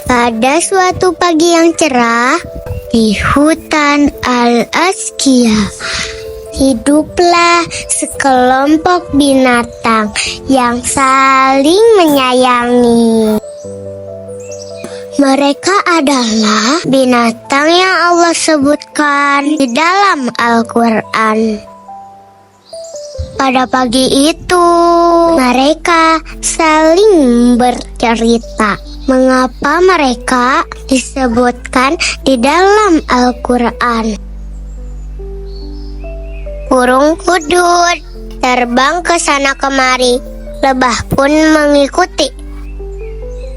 Pada suatu pagi yang cerah, di hutan Al-Azkia, hiduplah sekelompok binatang yang saling menyayangi. Mereka adalah binatang yang Allah sebutkan di dalam Al-Quran. Pada pagi itu, mereka saling bercerita. Mengapa mereka disebutkan di dalam Al-Quran? Burung hudud terbang ke sana kemari, lebah pun mengikuti.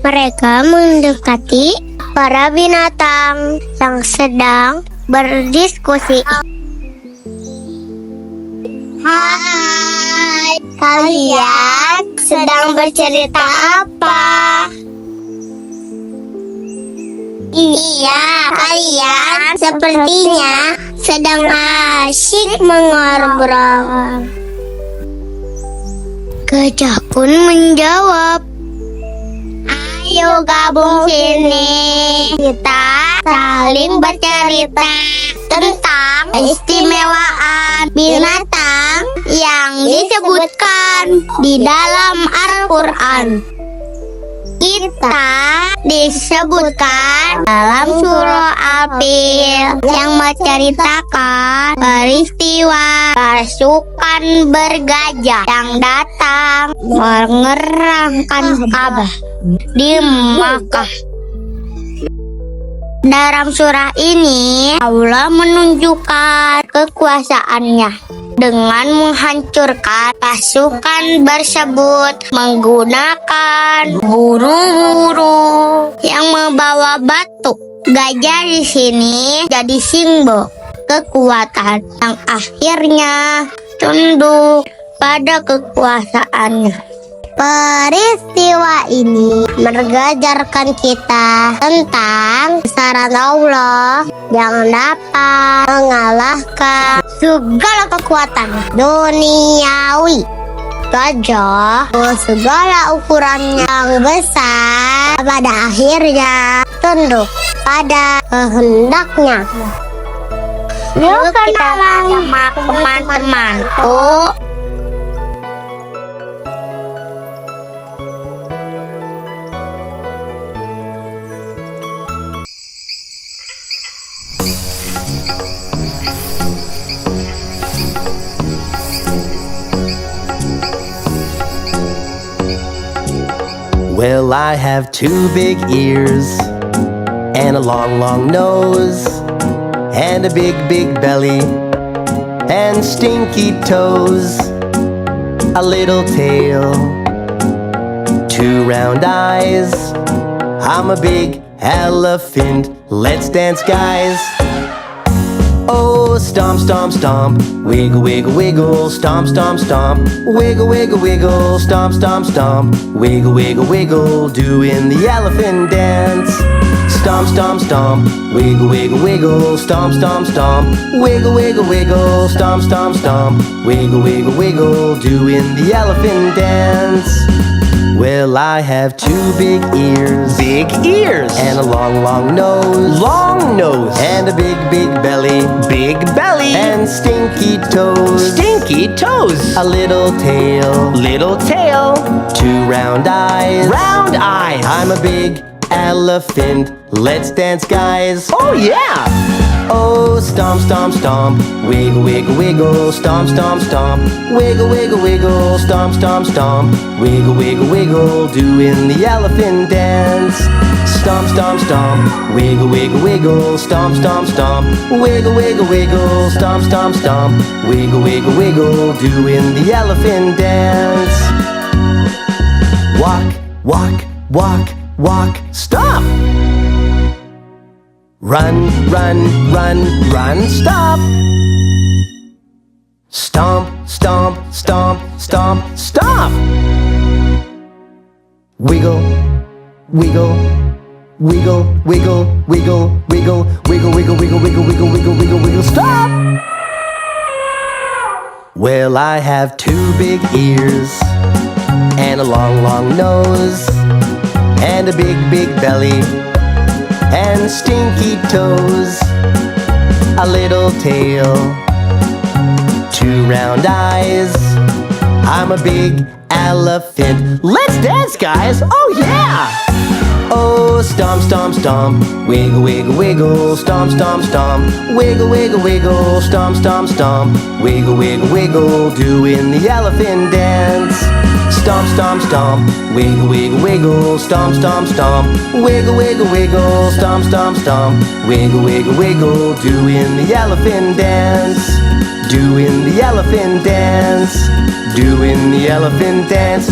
Mereka mendekati para binatang yang sedang berdiskusi. Hai, kalian sedang bercerita apa? Iya, kalian sepertinya sedang asyik mengobrol. Gajah pun menjawab, ayo gabung sini, kita saling bercerita tentang keistimewaan binatang yang disebutkan di dalam Al-Quran. Kita disebutkan dalam surah Al-Fil yang menceritakan peristiwa pasukan bergajah yang datang mengerahkan Ka'bah di Makkah. Dalam surah ini, Allah menunjukkan kekuasaannya dengan menghancurkan pasukan tersebut menggunakan burung-burung yang membawa batu. Gajah di sini jadi simbol kekuatan yang akhirnya tunduk pada kekuasaannya. Peristiwa ini mengajarkan kita tentang kebesaran Allah yang dapat mengalahkan segala kekuatan duniawi. Gajah segala ukuran yang besar pada akhirnya tunduk pada kehendaknya. Yuk kenalan sama teman-temanku. Well, I have two big ears and a long, long nose and a big, big belly and stinky toes, a little tail, two round eyes. I'm a big elephant. Let's dance, guys. Oh, stomp, stomp, stomp, wiggle, wiggle, wiggle, stomp, stomp, stomp, wiggle, wiggle, wiggle, stomp, stomp, stomp, wiggle, wiggle, wiggle, doing the elephant dance. Stomp, stomp, stomp, wiggle, wiggle, wiggle, stomp, stomp, stomp, wiggle, wiggle, wiggle, stomp, stomp, stomp, wiggle, wiggle, wiggle, doing the elephant dance. Well, I have two big ears, and a long, long nose, and a big, big belly, and stinky toes, a little tail, two round eyes, I'm a big elephant. Let's dance, guys. Oh yeah! Oh, stomp, stomp, stomp, wiggle, wiggle, wiggle, stomp, stomp, stomp, wiggle, wiggle, wiggle, stomp, stomp, stomp, wiggle, wiggle, wiggle, doing the elephant dance. Stomp, stomp, stomp, wiggle, wiggle, wiggle, stomp, stomp, stomp, wiggle, wiggle, wiggle, stomp, stomp, stomp, wiggle, wiggle, wiggle, doing the elephant dance. Walk, walk, walk, walk, stop! Run, run, run, run, stop! Stomp, stomp, stomp, stomp, stop! Wiggle, wiggle, wiggle, wiggle, wiggle, wiggle, wiggle, wiggle, wiggle, wiggle, wiggle, wiggle, wiggle, wiggle, stop! Well, I have two big ears and a long, long nose, and a big, big belly, and stinky toes, a little tail, two round eyes. I'm a big elephant. Let's dance, guys! Oh yeah! Oh, stomp, stomp, stomp, wiggle, wiggle, wiggle, stomp, stomp, stomp, wiggle, wiggle, wiggle, stomp, stomp, stomp, wiggle, wiggle, wiggle, doing the elephant dance. Stomp, stomp, stomp, wiggle, wiggle, wiggle, stomp, stomp, stomp, wiggle, wiggle, wiggle, stomp, stomp, stomp, wiggle, wiggle, wiggle, doing the elephant dance. Doing the elephant dance. Doing the elephant dance.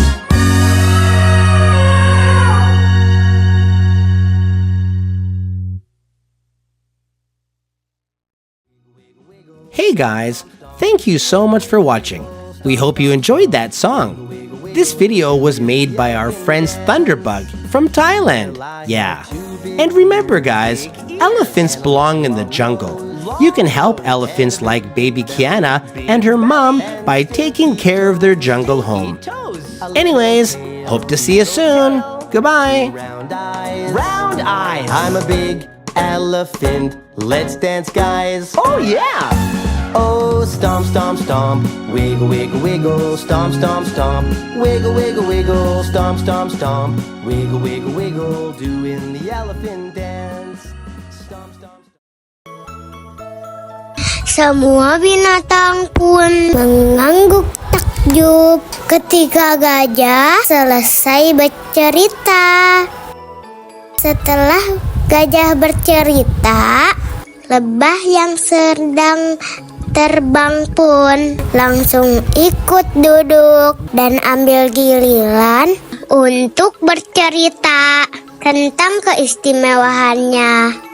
Hey guys, thank you so much for watching. We hope you enjoyed that song. This video was made by our friends Thunderbug from Thailand. Yeah. And remember guys, elephants belong in the jungle. You can help elephants like baby Kiana and her mom by taking care of their jungle home. Anyways, hope to see you soon. Goodbye. Round eyes. I'm a big elephant. Let's dance, guys. Oh yeah. Oh, stomp, stomp, stomp, wiggle, wiggle, wiggle, stomp, stomp, stomp, wiggle, wiggle, wiggle, stomp, stomp, stomp, wiggle, wiggle, wiggle, doing the elephant dance. Stomp, stomp, stomp. Semua binatang pun mengangguk takjub ketika gajah selesai bercerita. Setelah gajah bercerita, lebah yang sedang terbang pun langsung ikut duduk dan ambil giliran untuk bercerita tentang keistimewaannya.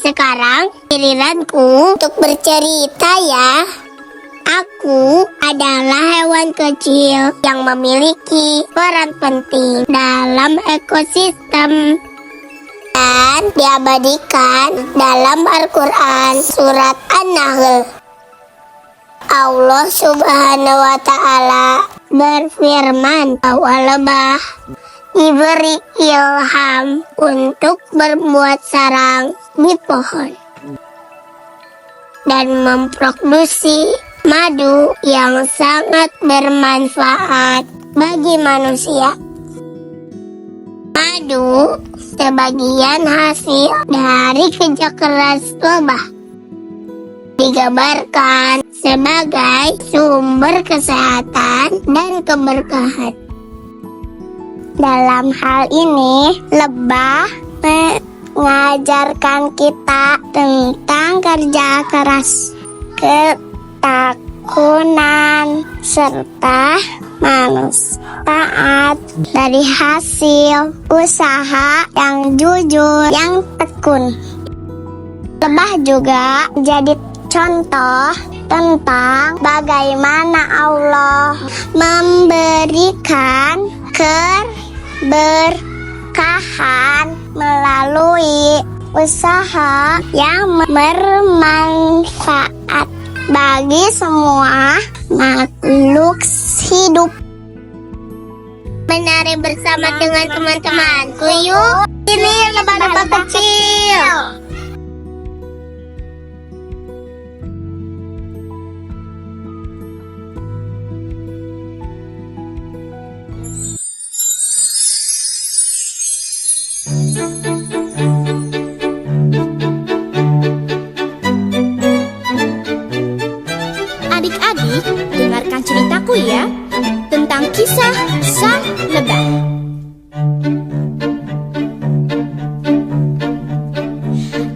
Sekarang giliranku untuk bercerita ya. Aku adalah hewan kecil yang memiliki peran penting dalam ekosistem dan diabadikan dalam Al-Quran surat An-Nahl. Allah Subhanahu wa Ta'ala berfirman bahwa lebah diberi ilham untuk berbuat sarang di pohon dan memproduksi madu yang sangat bermanfaat bagi manusia. Madu sebagian hasil dari kerja keras lebah, digambarkan sebagai sumber kesehatan dan keberkahan. Dalam hal ini, lebah mengajarkan kita tentang kerja keras, ketakunan, serta manfaat dari hasil usaha yang jujur, yang tekun. Lebah juga jadi contoh tentang bagaimana Allah memberikan keberkahan melalui usaha yang bermanfaat bagi semua makhluk hidup. Menari bersama dengan teman-temanku yuk. Ini lebah-lebah kecil. Adik-adik, dengarkan ceritaku ya tentang kisah sang lebah.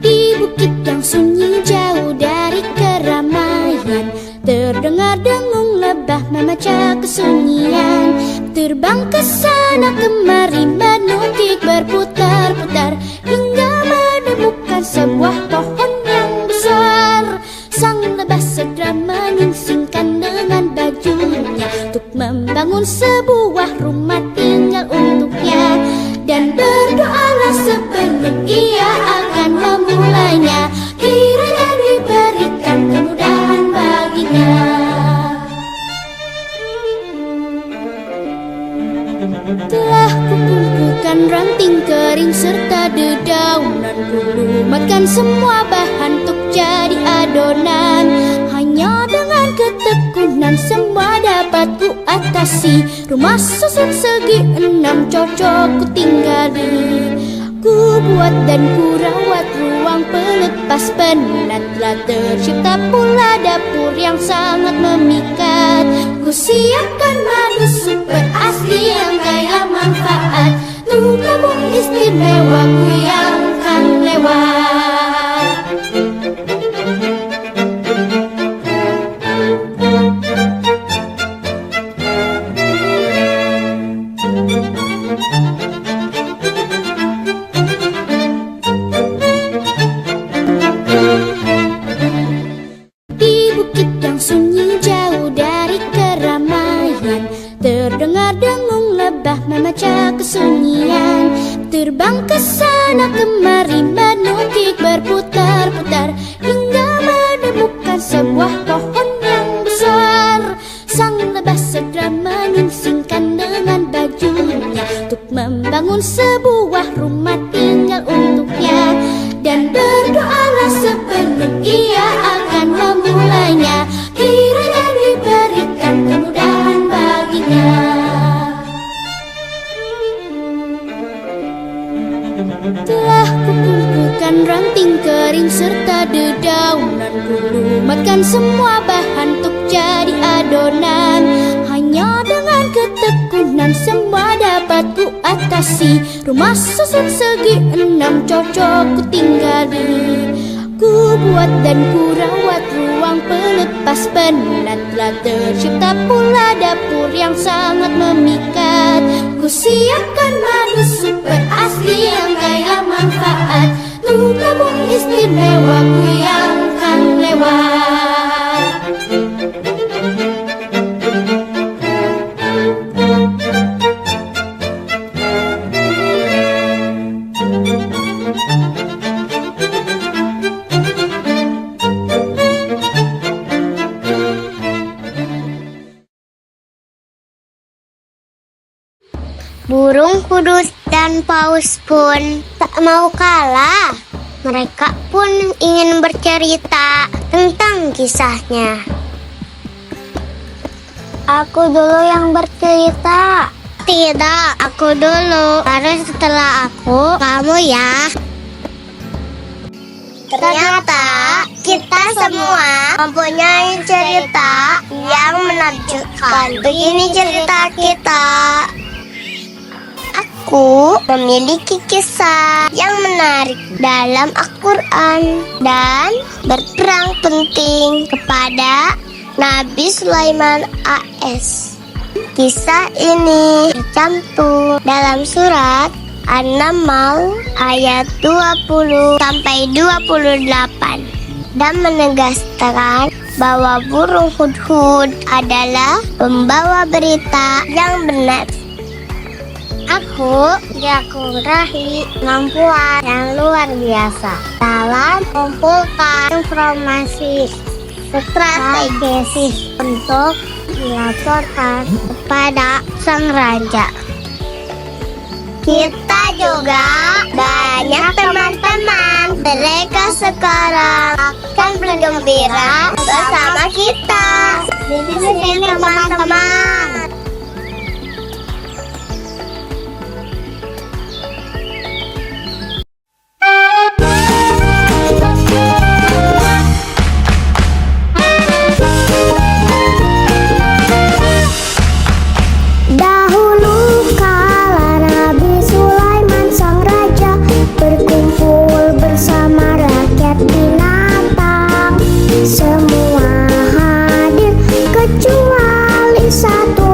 Di bukit yang sunyi jauh dari keramaian, terdengar dengung lebah memecah kesunyian. Terbang ke sana kemari menukik berputar-putar hingga menemukan sebuah pohon yang besar. Sang lebah segera menyingsingkan dengan bajunya untuk membangun sebuah rumah tinggal untuknya, dan berdoalah sebelum ia akan memulainya. Kiranya diberikan kemudahan baginya. Telah kukumpulkan ranting kering serta dedaunan, kulumatkan semua bahan untuk jadi adonan. Hanya dengan ketekunan semua dapat ku atasi. Rumah susun segi 6 cocok ku tinggali. Ku buat dan ku rawat ruang pelepas penat. Telah tercipta pula dapur yang sangat memikat. Ku siapkan madu super asli yang kaya manfaat. Untuk kamu istimewa ku yang kan lewat. Terdengar dengung lebah memecah kesunyian. Terbang ke sana kemari menukik berputar-putar hingga menemukan sebuah pohon yang besar. Sang lebah segera menyingsingkan dengan bajunya untuk membangun sebuah rumah tinggal untuknya. Dan berdoalah sebelum ia akan memulainya. Kiranya diberikan kemudahan baginya. Telah kukumpulkan ranting kering serta dedaunan, kulumatkan semua bahan untuk jadi adonan. Hanya dengan ketekunan semua dapat ku atasi. Rumah susun segi 6 cocok ku tinggali. Ku buat dan ku rawat ruang pelepas penat. Telah tercipta pula dapur yang sangat memikat. Ku siapkan madu super asli yang kaya manfaat. Untuk kamu istimewa ku yang kan lewat. Burung kudus dan paus pun tak mau kalah. Mereka pun ingin bercerita tentang kisahnya. Aku dulu yang bercerita. Tidak, aku dulu. Baru setelah aku, kamu ya. Ternyata kita semua mempunyai cerita yang menakjubkan. Begini cerita kita. Aku memiliki kisah yang menarik dalam Al-Quran dan berperan penting kepada Nabi Sulaiman AS. Kisah ini tercantum dalam surat An-Naml ayat 20 sampai 28 dan menegaskan bahwa burung hudhud adalah pembawa berita yang benar. Aku diakurahi kemampuan yang luar biasa dalam mengumpulkan informasi strategis untuk dilaporkan kepada sang raja. Kita juga banyak teman-teman. Mereka sekarang akan bergembira bersama kita. Di sini teman-teman. Semua hadir kecuali satu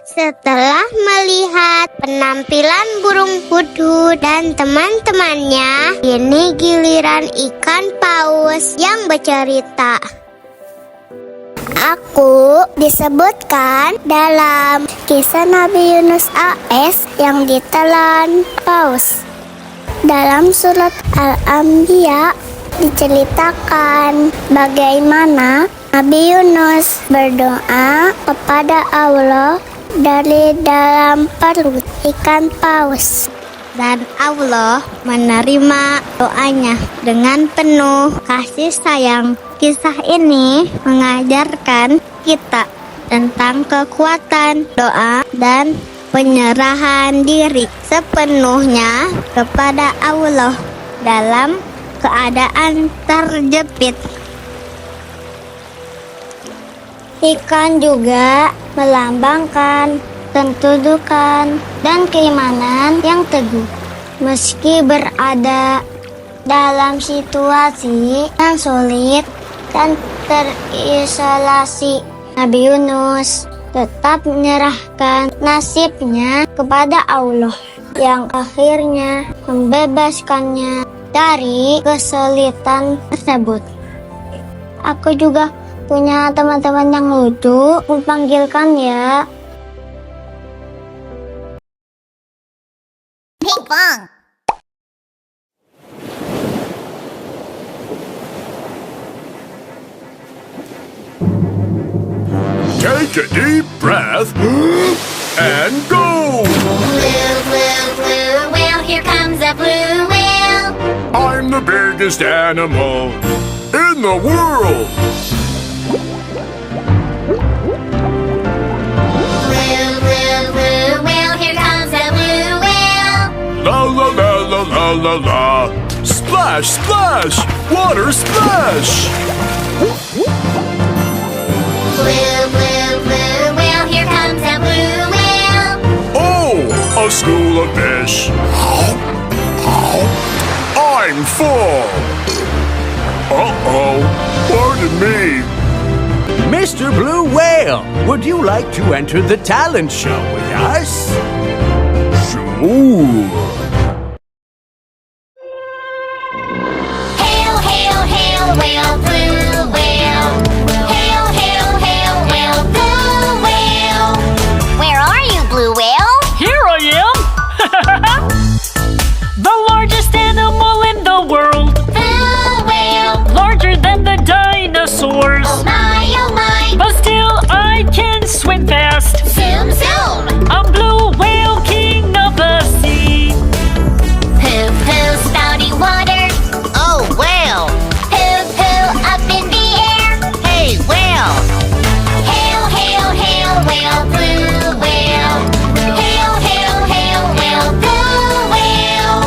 Setelah melihat penampilan burung hudhud dan teman-temannya, ini giliran ikan paus yang bercerita. Aku disebutkan dalam kisah Nabi Yunus AS yang ditelan paus. Dalam surat Al-Anbiya diceritakan bagaimana Nabi Yunus berdoa kepada Allah dari dalam perut ikan paus, dan Allah menerima doanya dengan penuh kasih sayang. Kisah ini mengajarkan kita tentang kekuatan doa dan penyerahan diri sepenuhnya kepada Allah dalam keadaan terjepit. Ikan juga melambangkan kedudukan dan keimanan yang teguh. Meski berada dalam situasi yang sulit dan terisolasi, Nabi Yunus tetap menyerahkan nasibnya kepada Allah yang akhirnya membebaskannya dari kesulitan tersebut. Aku juga punya teman-teman yang lucu, kupanggilkan ya. Ping-pong. Take a deep breath and go! Blue, blue, blue whale, here comes a blue whale. I'm the biggest animal in the world! Blue, blue, blue whale, here comes a blue whale. La la la la la la la! Splash, splash! Water splash! Blue, blue, blue whale, here comes a blue whale. Oh, a school of fish! I'm full! Uh-oh, pardon me. Mr. Blue Whale, would you like to enter the talent show with us? Sure. Hail, hail, hail, whale, blue whale. Hail, hail, hail, whale, blue whale. Where are you, blue whale? Here I am! The largest animal in the world, Blue whale. larger than the dinosaurs. Oh my, But still I can swim fast. zoom, zoom. I'm Blue Whale, king of the sea. Poo, poo, spouty water. Oh, whale. Poo, poo, up in the air. Hey, whale. Hail, hail, hail, whale, blue whale. Hail, hail, hail, whale, blue whale.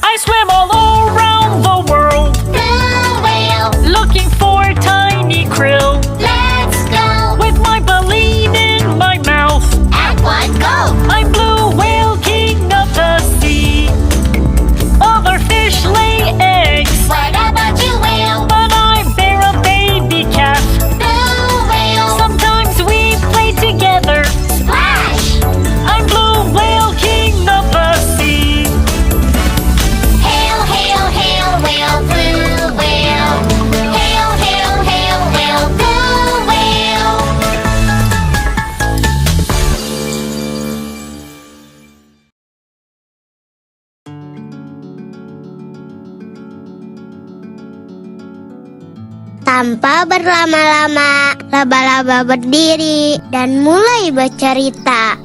I swim all around the world, Blue whale. looking for tiny krill. Let's go. With my baleen in my mouth, At one go. I'm Blue Whale, king of the sea. Other fish lay eggs, What about you, whale? but I bear a baby calf. Blue whale. Sometimes we play together. Splash. I'm Blue Whale, king of the sea. Hail, hail, hail, whale, blue whale. Hail, hail, hail, whale, blue whale. Tanpa berlama-lama, laba-laba berdiri dan mulai bercerita.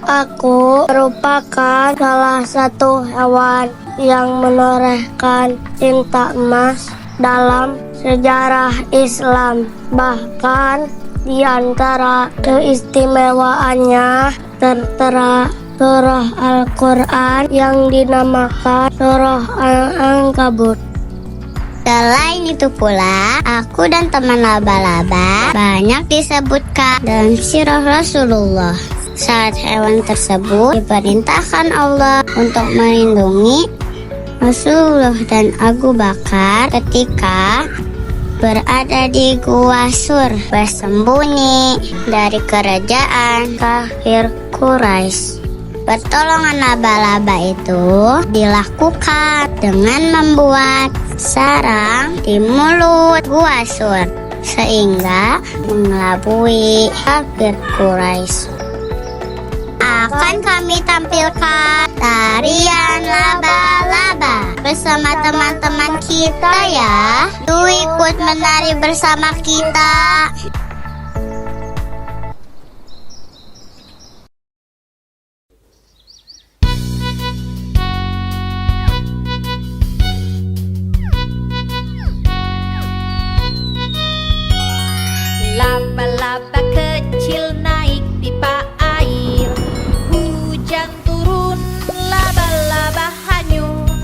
Aku merupakan salah satu hewan yang menorehkan tinta emas dalam sejarah Islam. Bahkan di antara keistimewaannya tertera surah Al-Quran yang dinamakan surah Al-Ankabut. Selain itu pula, aku dan teman laba-laba banyak disebutkan dalam sirah Rasulullah. Saat hewan tersebut diperintahkan Allah untuk melindungi Rasulullah dan Abu Bakar ketika berada di Gua Sur, bersembunyi dari kerajaan kafir Quraisy. Pertolongan laba-laba itu dilakukan dengan membuat sarang di mulut Gua Sur, sehingga mengelabui kafir Quraisy. Akan kami tampilkan tarian laba-laba bersama teman-teman kita ya. Yuk ikut menari bersama kita. Laba-laba kecil naik pipa air, hujan turun, laba-laba hanyut,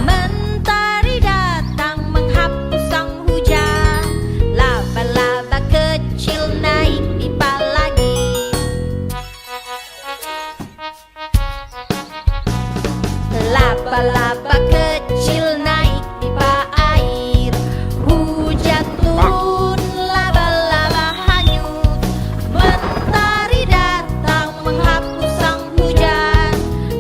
mentari datang menghapus sang hujan. Laba-laba kecil naik pipa lagi. Laba-laba kecil naik pipa air, hujan turun, laba-laba hanyut, mentari datang menghapus sang hujan.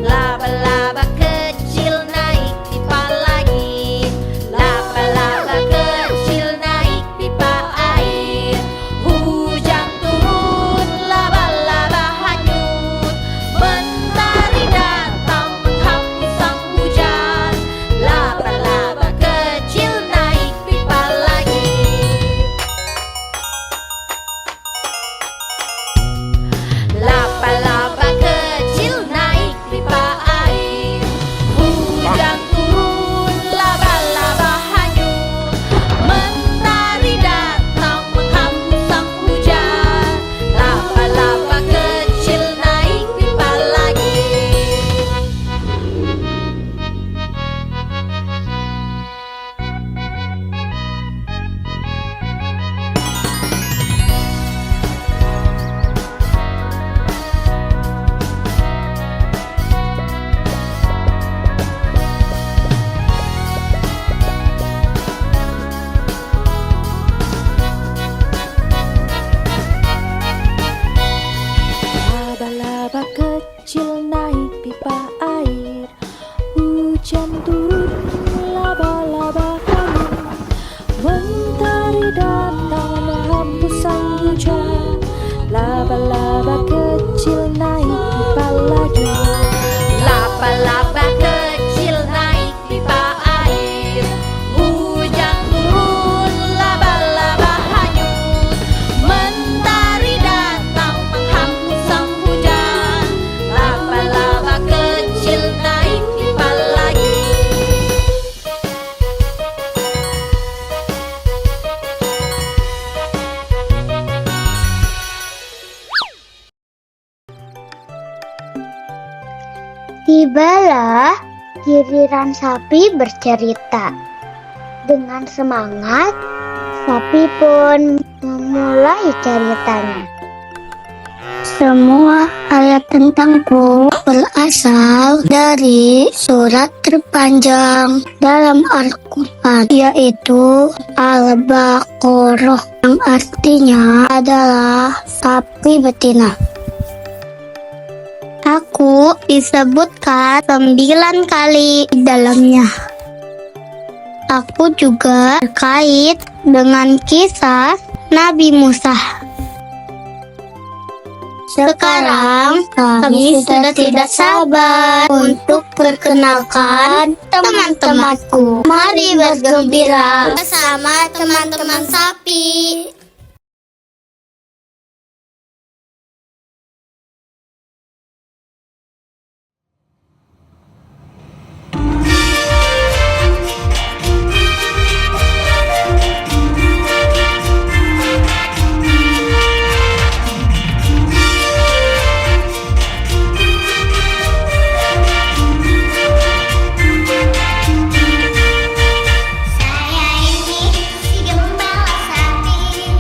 Laba-laba kecil naik pipa lagi. Laba-laba kecil naik pipa air, hujan turun, laba-laba hanyut, mentari datang menghapus sang hujan. Laba-laba kecil naik pipa lagi. Laba-laba kecil naik pipa air, hujan turun, laba-laba hanyut, mentari datang menghapus sang hujan. Laba-laba kecil naik pipa lagi. Laba-laba kecil naik pipa air, hujan turun, laba-laba hanyut, mentari datang menghapus sang hujan. Laba-laba kecil naik pipa lagi. Laba-laba kecil naik pipa air, hujan turun, laba-laba hanyut, mentari datang menghapus sang hujan. Laba-laba kecil naik pipa lagi. Tibalah giliran sapi bercerita. Dengan semangat, sapi pun memulai ceritanya. Semua ayat tentangku berasal dari surat terpanjang dalam Al-Quran, yaitu Al-Baqarah, yang artinya adalah sapi betina. Aku disebutkan 9 kali di dalamnya. Aku juga terkait dengan kisah Nabi Musa. Sekarang kami sudah tidak sabar untuk perkenalkan teman-temanku. Mari bergembira bersama teman-teman sapi. Saya ini si gembala sapi.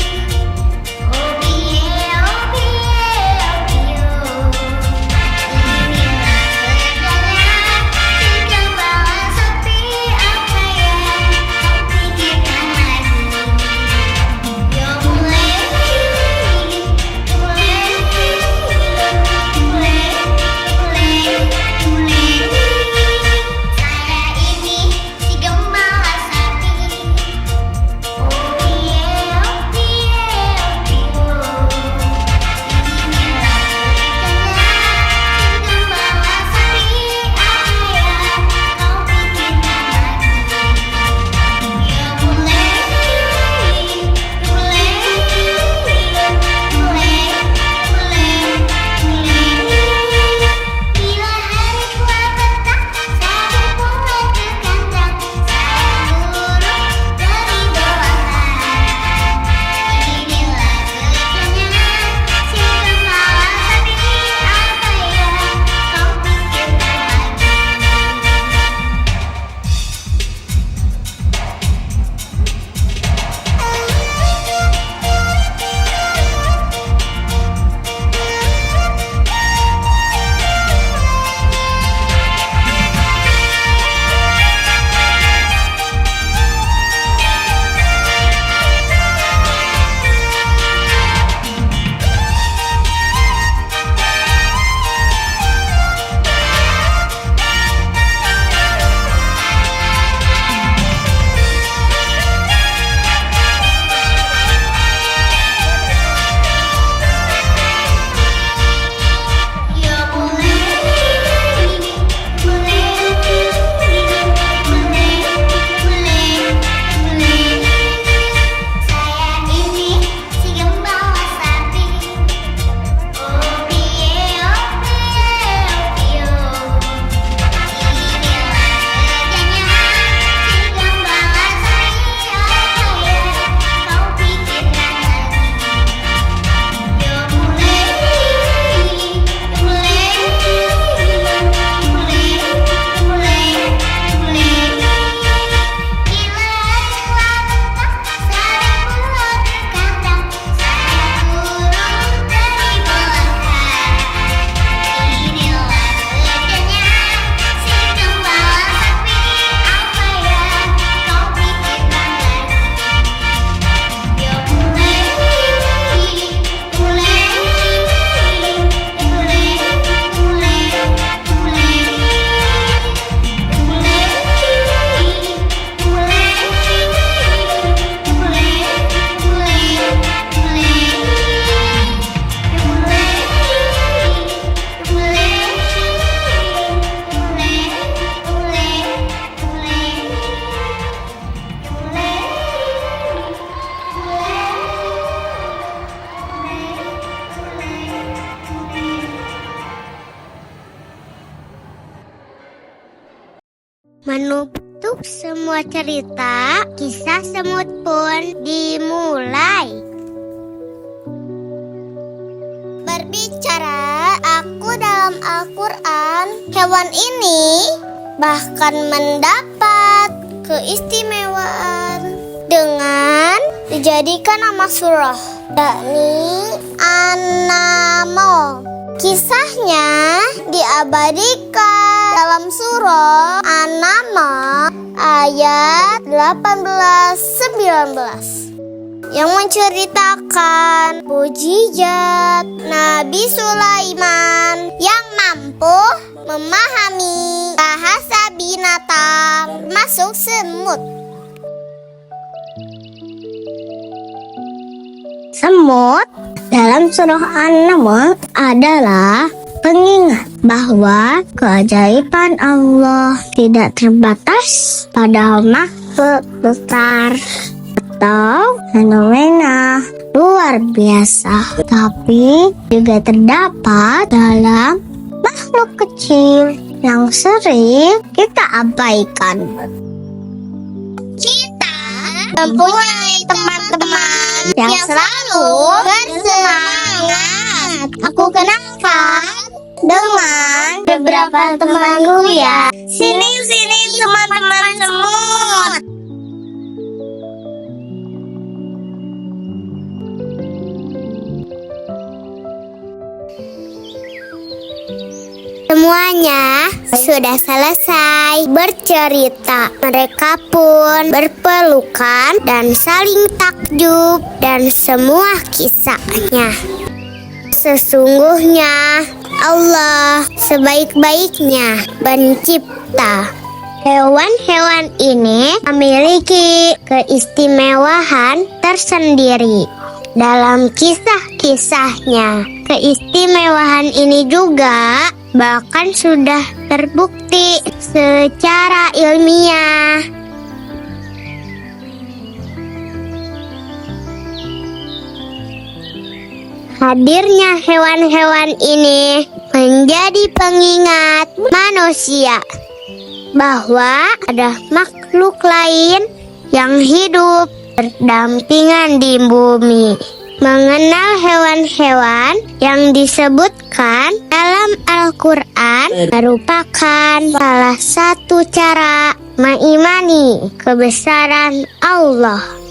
Menutup semua cerita, kisah semut pun dimulai. Berbicara aku dalam Al-Quran, hewan ini bahkan mendapat keistimewaan dengan dijadikan nama surah, yakni An-Naml. Kisahnya diabadikan dalam surah An-Naml ayat 18-19 yang menceritakan mukjizat Nabi Sulaiman yang mampu memahami bahasa binatang termasuk semut. Semut dalam surah An-Naml adalah pengingat bahwa keajaiban Allah tidak terbatas pada makhluk besar atau fenomena luar biasa, tapi juga terdapat dalam makhluk kecil yang sering kita abaikan. Kita mempunyai teman-teman yang selalu bersemangat. Aku kenalkan dengan beberapa temanku ya. Sini teman-teman semut. Semuanya sudah selesai bercerita. Mereka pun berpelukan dan saling takjub dan semua kisahnya. Sesungguhnya Allah sebaik-baiknya pencipta. Hewan-hewan ini memiliki keistimewaan tersendiri dalam kisah-kisahnya. Keistimewaan ini juga bahkan sudah terbukti secara ilmiah. Hadirnya hewan-hewan ini menjadi pengingat manusia bahwa ada makhluk lain yang hidup berdampingan di bumi. Mengenal hewan-hewan yang disebutkan dalam Al-Quran merupakan salah satu cara mengimani kebesaran Allah.